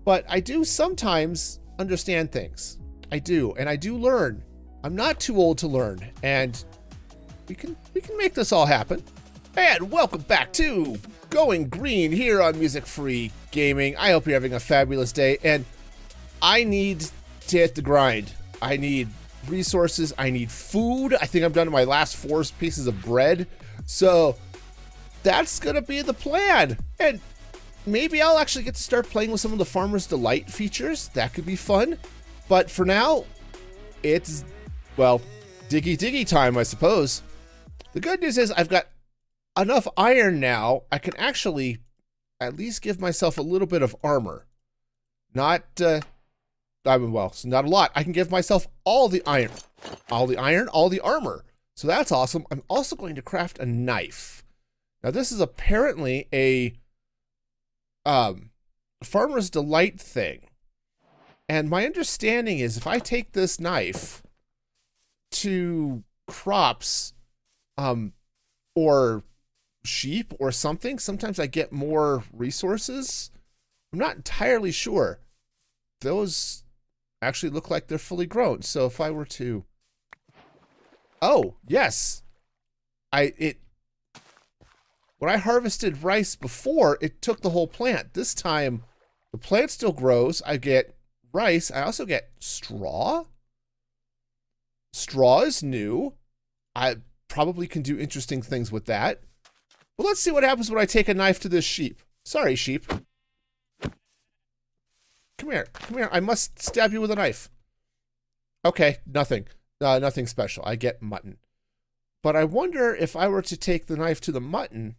But I do sometimes understand things. I do, and I do learn. I'm not too old to learn, and we can make this all happen. And welcome back to Going Green here on Music Free Gaming. I hope you're having a fabulous day, and I need to hit the grind. I need resources. I need food. I think I'm down to my last 4 pieces of bread. So that's gonna be the plan. And maybe I'll actually get to start playing with some of the Farmer's Delight features. That could be fun. But for now, it's, well, diggy time, I suppose. The good news is I've got enough iron now. I can actually at least give myself a little bit of armor. Not, well, so not a lot. I can give myself all the iron, all the armor. So that's awesome. I'm also going to craft a knife. Now this is apparently a Farmer's Delight thing. And my understanding is if I take this knife to crops, or sheep or something, sometimes I get more resources. I'm not entirely sure. Those actually look like they're fully grown. So if I were to, oh yes, when I harvested rice before, it took the whole plant. This time the plant still grows. I get rice. I also get straw. Straw is new. I probably can do interesting things with that. But let's see what happens when I take a knife to this sheep. Sorry, sheep. Come here. Come here. I must stab you with a knife. Okay, nothing. Nothing special. I get mutton. But I wonder if I were to take the knife to the mutton,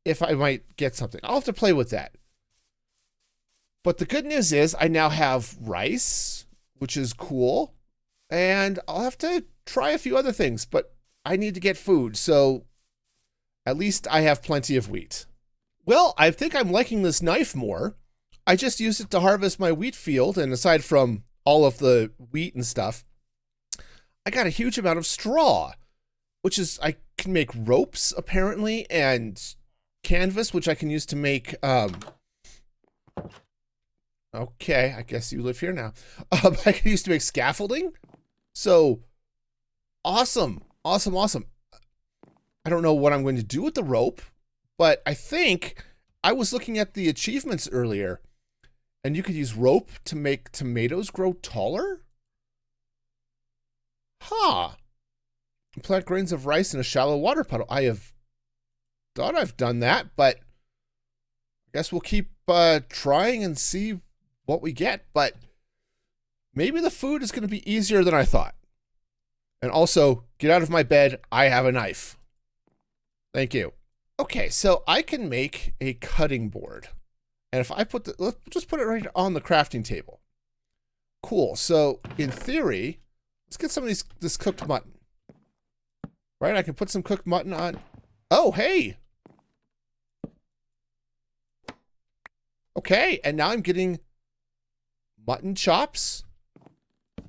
if I might get something. I'll have to play with that. But the good news is I now have rice, which is cool. And I'll have to try a few other things, but I need to get food, so at least I have plenty of wheat. Well, I think I'm liking this knife more. I just used it to harvest my wheat field, and aside from all of the wheat and stuff, I got a huge amount of straw, which is, I can make ropes, apparently, and canvas, which I can use to make, okay, I guess you live here now. I can use to make scaffolding. So, awesome. I don't know what I'm going to do with the rope, but I think I was looking at the achievements earlier, and you could use rope to make tomatoes grow taller? Huh. Plant grains of rice in a shallow water puddle. I have thought I've done that, but I guess we'll keep trying and see what we get, but maybe the food is going to be easier than I thought. And also, get out of my bed. I have a knife. Thank you. Okay, so I can make a cutting board. And if I put let's just put it right on the crafting table. Cool. So in theory, let's get some of this cooked mutton. Right? I can put some cooked mutton on. Oh, hey. Okay, and now I'm getting mutton chops.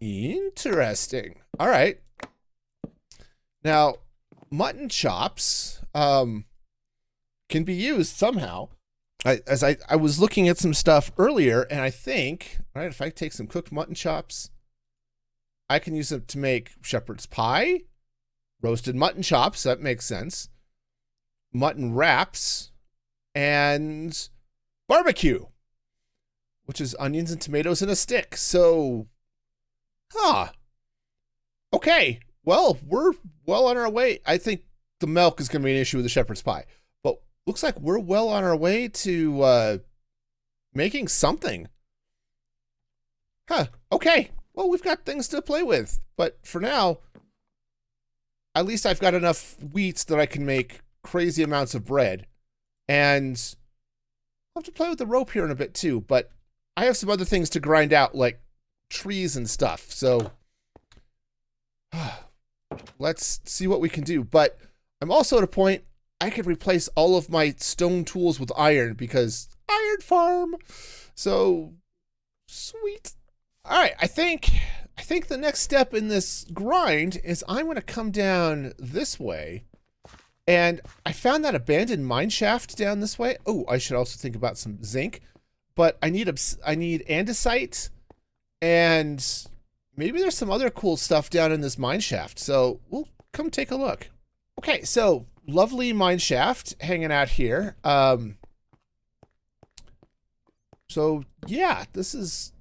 Interesting. All right. Now, mutton chops can be used somehow. I was looking at some stuff earlier, and I think, right, if I take some cooked mutton chops, I can use them to make shepherd's pie, roasted mutton chops, that makes sense, mutton wraps, and barbecue, which is onions and tomatoes in a stick. So, okay. Well, we're well on our way. I think the milk is going to be an issue with the shepherd's pie, but looks like we're well on our way to making something. Okay. Well, we've got things to play with, but for now, at least I've got enough wheat that I can make crazy amounts of bread, and I'll have to play with the rope here in a bit too, but I have some other things to grind out, like trees and stuff, so let's see what we can do. But I'm also at a point I could replace all of my stone tools with iron because iron farm. So sweet. All right, I think the next step in this grind is I'm going to come down this way, and I found that abandoned mine shaft down this way. Oh, I should also think about some zinc. but I need andesite, and maybe there's some other cool stuff down in this mine shaft. So we'll come take a look. Okay, so lovely mine shaft hanging out here. So yeah, this is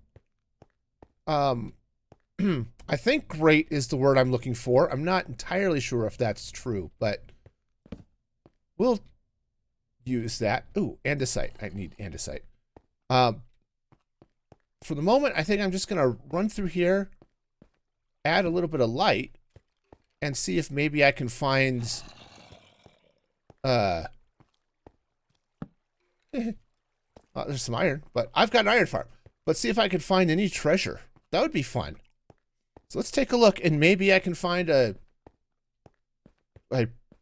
I think great is the word I'm looking for. I'm not entirely sure if that's true, but we'll use that. Ooh, andesite. I need andesite. For the moment, I think I'm just going to run through here, add a little bit of light, and see if maybe I can find there's some iron, but I've got an iron farm. But see if I can find any treasure. That would be fun. So let's take a look, and maybe I can find a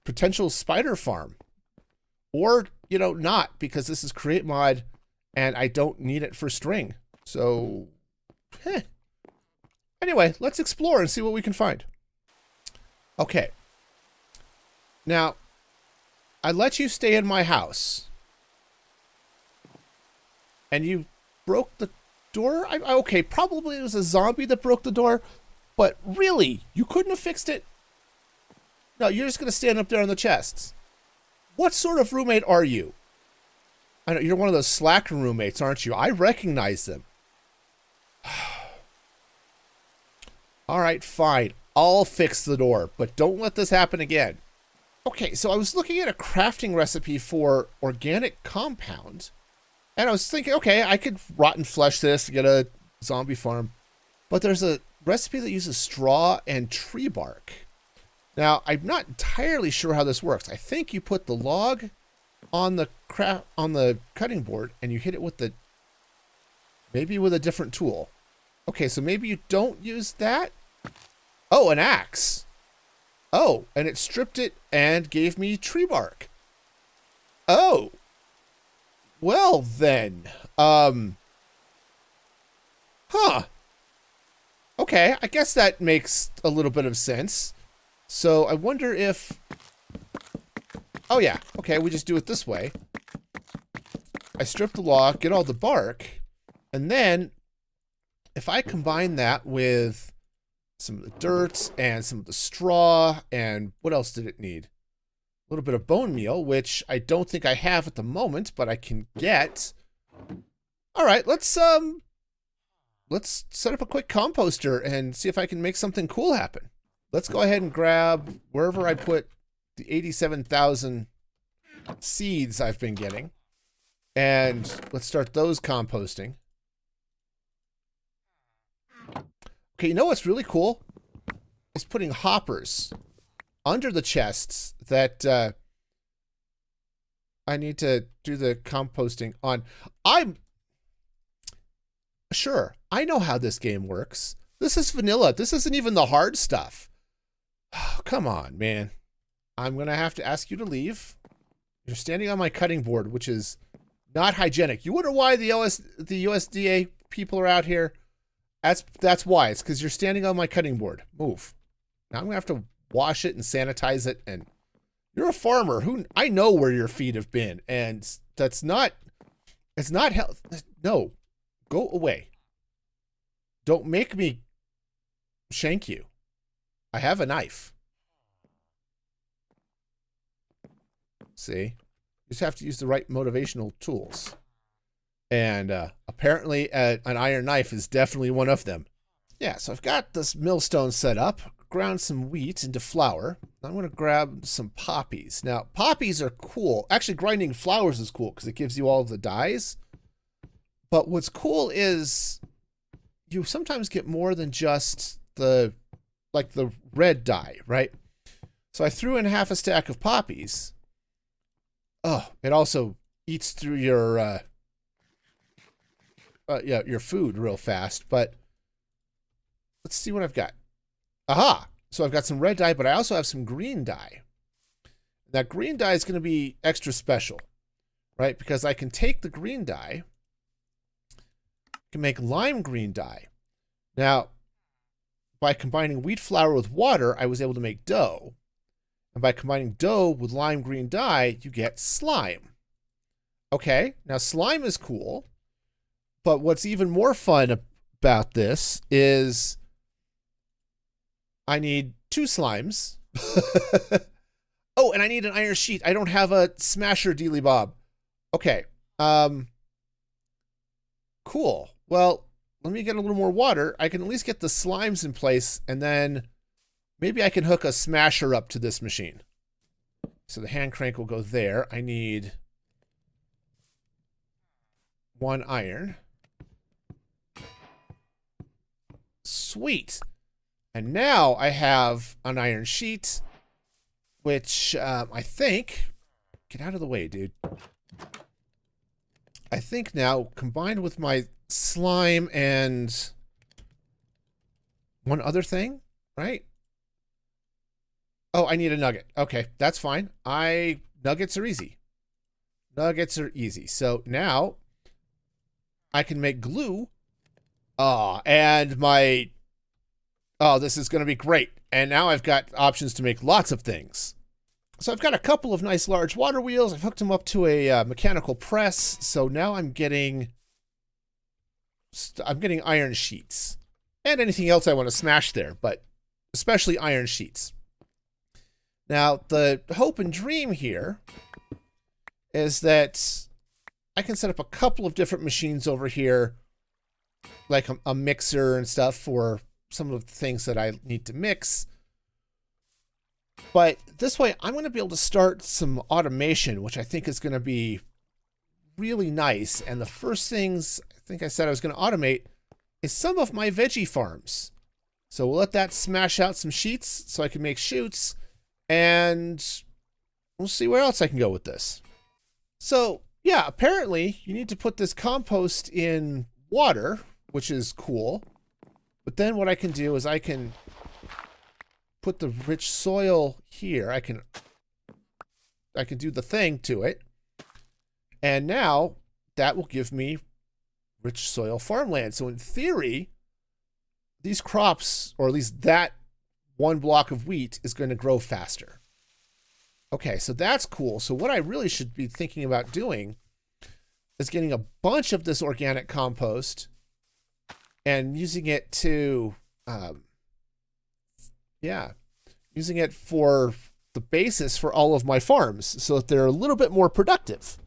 potential spider farm. Or, you know, not, because this is create mod, and I don't need it for string. So, anyway, let's explore and see what we can find. Okay. Now, I let you stay in my house. And you broke the door? Okay, probably it was a zombie that broke the door. But really, you couldn't have fixed it? No, you're just going to stand up there on the chests. What sort of roommate are you? I know, you're one of those slacker roommates, aren't you? I recognize them. All right, fine. I'll fix the door, but don't let this happen again. Okay, so I was looking at a crafting recipe for organic compound. And I was thinking, okay, I could rotten flesh this to get a zombie farm. But there's a recipe that uses straw and tree bark. Now, I'm not entirely sure how this works. I think you put the log on the cutting board and you hit it with maybe with a different tool. Okay, so maybe you don't use that. Oh, an axe. Oh, and it stripped it and gave me tree bark. Oh. Well then. Huh. Okay, I guess that makes a little bit of sense. So I wonder if... Oh yeah, okay, we just do it this way. I strip the log, get all the bark, and then if I combine that with some of the dirt and some of the straw, and what else did it need? A little bit of bone meal, which I don't think I have at the moment, but I can get. All right, let's set up a quick composter and see if I can make something cool happen. Let's go ahead and grab wherever I put the 87,000 seeds I've been getting. And let's start those composting. Okay, you know what's really cool? Is putting hoppers under the chests that I need to do the composting on. I'm sure, I know how this game works. This is vanilla. This isn't even the hard stuff. Oh, come on, man. I'm going to have to ask you to leave. You're standing on my cutting board, which is not hygienic. You wonder why the USDA people are out here? That's why. It's because you're standing on my cutting board. Move. Now I'm going to have to wash it and sanitize it. And you're a farmer. I know where your feet have been. And that's not... It's not health. No. Go away. Don't make me shank you. I have a knife. See? You just have to use the right motivational tools. And apparently an iron knife is definitely one of them. Yeah, so I've got this millstone set up. Ground some wheat into flour. I'm going to grab some poppies. Now, poppies are cool. Actually, grinding flowers is cool because it gives you all of the dyes. But what's cool is you sometimes get more than just the red dye, right? So I threw in half a stack of poppies. Oh, it also eats through your food real fast. But let's see what I've got. Aha! So I've got some red dye, but I also have some green dye. That green dye is going to be extra special, right? Because I can take the green dye, can make lime green dye. Now, by combining wheat flour with water, I was able to make dough. And by combining dough with lime green dye, you get slime. Okay, now slime is cool But what's even more fun about this is I need 2 slimes. Oh, and I need an iron sheet. I don't have a smasher, Dealy Bob. Okay. Cool. Well, let me get a little more water. I can at least get the slimes in place, and then maybe I can hook a smasher up to this machine. So the hand crank will go there. I need 1 iron. Sweet. And now I have an iron sheet, which I think... Get out of the way, dude. I think now, combined with my slime and one other thing, right? Oh, I need a nugget. Okay, that's fine. Nuggets are easy. Nuggets are easy. So now I can make glue. And my... Oh, this is going to be great. And now I've got options to make lots of things. So I've got a couple of nice large water wheels. I've hooked them up to a mechanical press. So now I'm getting iron sheets. And anything else I want to smash there, but especially iron sheets. Now, the hope and dream here is that I can set up a couple of different machines over here, like a mixer and stuff for some of the things that I need to mix. But this way, I'm going to be able to start some automation, which I think is going to be really nice. And the first things I think I said I was going to automate is some of my veggie farms. So we'll let that smash out some sheets so I can make chutes, and we'll see where else I can go with this. So yeah, apparently you need to put this compost in water, which is cool. But then what I can do is I can put the rich soil here. I can do the thing to it. And now that will give me rich soil farmland. So in theory, these crops, or at least that 1 block of wheat, is going to grow faster. Okay, so that's cool. So what I really should be thinking about doing is getting a bunch of this organic compost and using it to, using it for the basis for all of my farms so that they're a little bit more productive.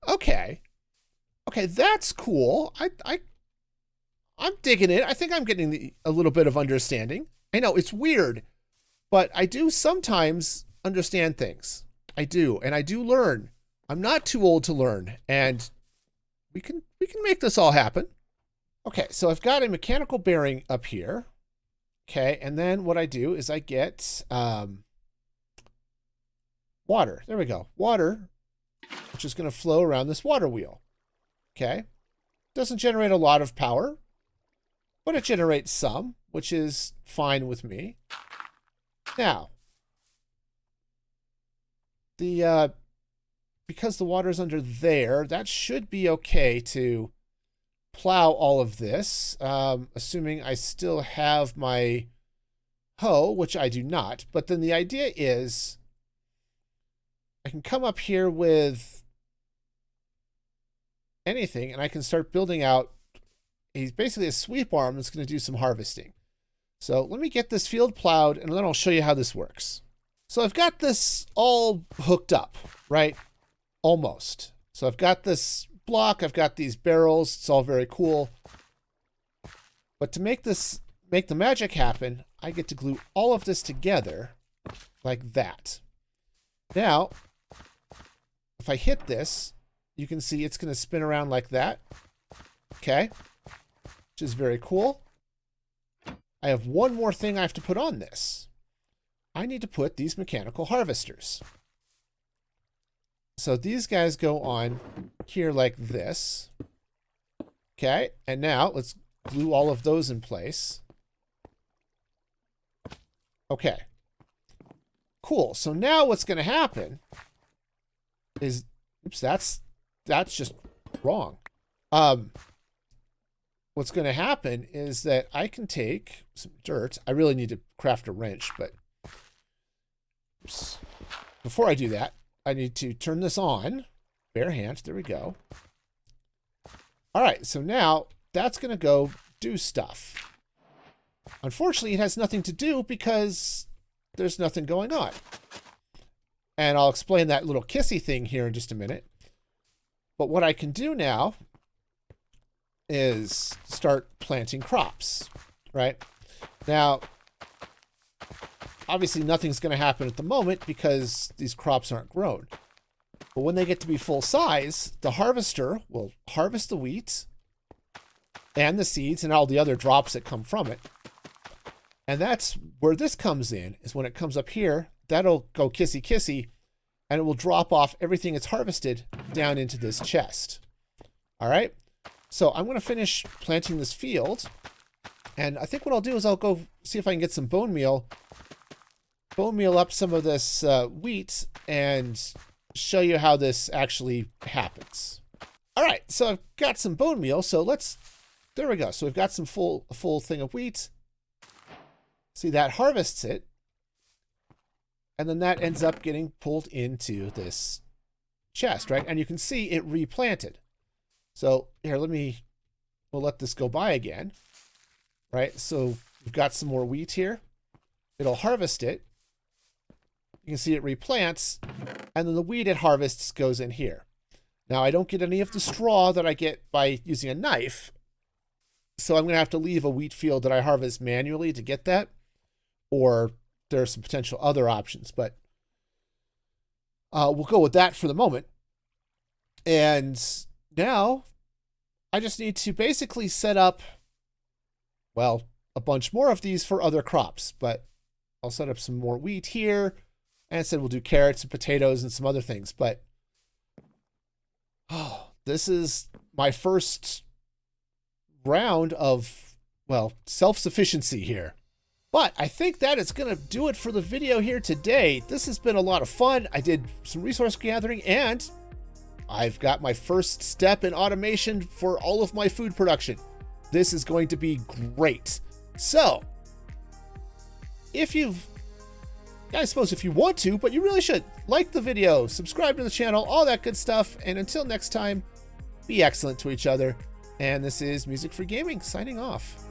Okay. Okay, that's cool. I'm digging it. I think I'm getting a little bit of understanding. I know it's weird, but I do sometimes understand things. I do, and I do learn. I'm not too old to learn, and we can make this all happen. Okay, so I've got a mechanical bearing up here. Okay, and then what I do is I get water. There we go. Water, which is going to flow around this water wheel. Okay. Doesn't generate a lot of power, but it generates some, which is fine with me. Now, because the water's under there, that should be okay to plow all of this, assuming I still have my hoe, which I do not. But then the idea is I can come up here with anything, and I can start building out basically a sweep arm that's going to do some harvesting. So let me get this field plowed, and then I'll show you how this works. So I've got this all hooked up, right? Almost. So I've got this block, I've got these barrels, it's all very cool. But to make the magic happen, I get to glue all of this together like that. Now, if I hit this, you can see it's going to spin around like that. Okay. Which is very cool. I have one more thing I have to put on this. I need to put these mechanical harvesters. So these guys go on here like this. Okay. And now let's glue all of those in place. Okay. Cool. So now what's going to happen is, oops, that's just wrong. What's going to happen is that I can take some dirt. I really need to craft a wrench, but oops. Before I do that, I need to turn this on. Bare hand. There we go. All right, so now that's going to go do stuff. Unfortunately, it has nothing to do because there's nothing going on. And I'll explain that little kissy thing here in just a minute. But what I can do now is start planting crops, right? Now, obviously nothing's going to happen at the moment because these crops aren't grown. But when they get to be full size, the harvester will harvest the wheat and the seeds and all the other drops that come from it. And that's where this comes in, is when it comes up here, that'll go kissy kissy, and it will drop off everything it's harvested down into this chest. All right? So I'm going to finish planting this field. And I think what I'll do is I'll go see if I can get some bone meal up some of this wheat and show you how this actually happens. All right, so I've got some bone meal. So there we go. So we've got some a full thing of wheat. See, that harvests it. And then that ends up getting pulled into this chest, right? And you can see it replanted. So here, we'll let this go by again, right? So we've got some more wheat here. It'll harvest it. You can see it replants, and then the wheat it harvests goes in here. Now, I don't get any of the straw that I get by using a knife, so I'm going to have to leave a wheat field that I harvest manually to get that, or there are some potential other options, but we'll go with that for the moment. And now I just need to basically set up, well, a bunch more of these for other crops, but I'll set up some more wheat here. And I said we'll do carrots and potatoes and some other things, but this is my first round of, well, self-sufficiency here. But I think that is going to do it for the video here today. This has been a lot of fun. I did some resource gathering, and I've got my first step in automation for all of my food production. This is going to be great. So, I suppose if you want to, but you really should, like the video, subscribe to the channel, all that good stuff. And until next time, be excellent to each other. And this is Music for Gaming signing off.